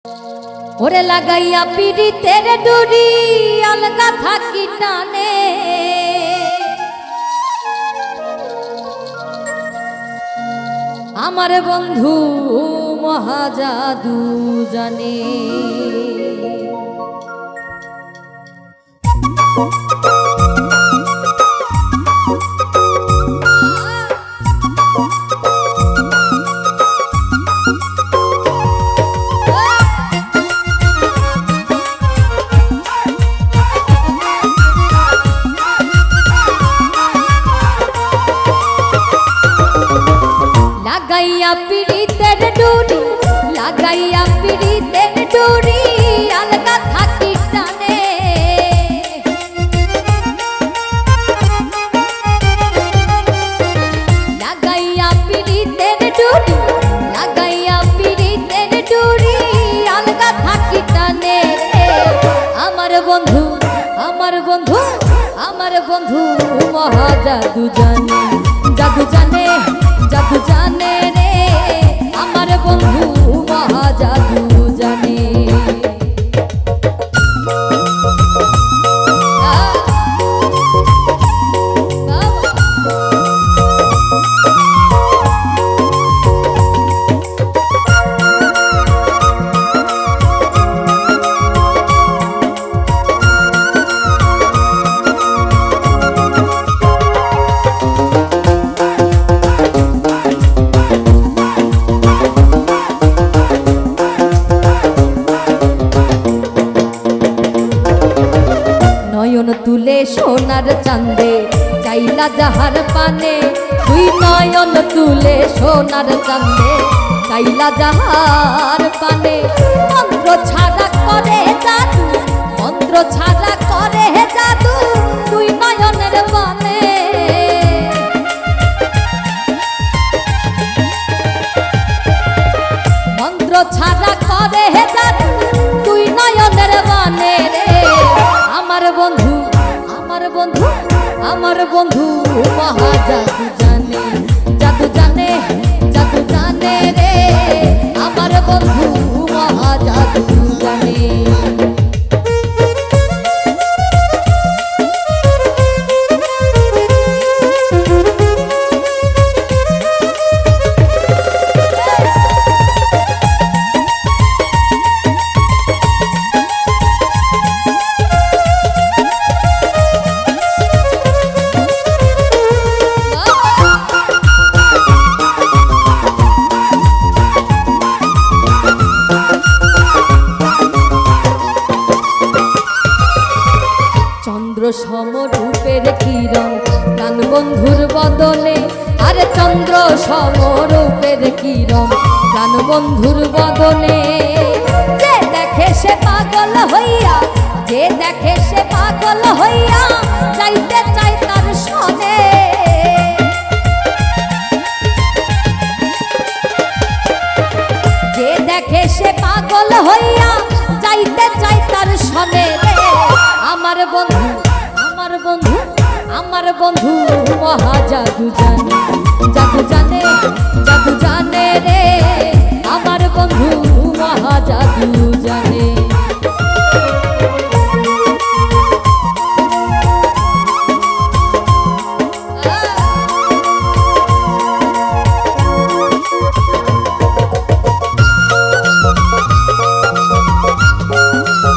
ওরে লাগাইয়া পিড়িতের ডুরি আলগা থাকি টানে, আমার বন্ধু মহাজাদু জানে। লাগাইয়া পিড়িতের ডুরি, লাগাইয়া পিড়িতের ডুরি আলগা থাকি টানে, লাগাইয়া পিড়িতের ডুরি, লাগাইয়া পিড়িতের ডুরি আলগা থাকি টানে। আমার বন্ধু, আমার বন্ধু, আমার বন্ধু মহাজাদু জানে, জাদু জানে, জাদু জানে রে, আমার বন্ধু মহাজাদু জানে। নয়ন তুলে সোনার চাঁদে চাইলা যাহার পানে, তুই নয়ন তুলে সোনার চাঁদে চাইলা যাহার পানে। মন্ত্র ছাড়া করে জাদু, মন্ত্র ছাড়া করে জাদু তুই নয়নের বানে। মন্ত্র ছাড়া করে জাদু তুই নয়নের বানে রে। আমার বন্ধু, আমার বন্ধু, আমার বন্ধু মহাজাদু জানে, জাদু জানে, জাদু জানে রে, আমার বন্ধু মহাজাদু জানে। চন্দ্র সমরূপের কিরণ প্রাণ বন্ধুর বদনে, আরে চন্দ্র সমরূপের কিরণ প্রাণ বন্ধুর বদনে। যে দেখে সে পাগল হইয়া, যে দেখে সে পাগল হইয়া যাইতে চাই তার সনে। যে দেখে সে পাগল হইয়া যাইতে চাই তার সনে রে। আমার বন্ধু, আমার বন্ধু, আমার বন্ধু মহাজাদু জানে, জাদু জানে, জাদু জানে রে, আমার বন্ধু মহাজাদু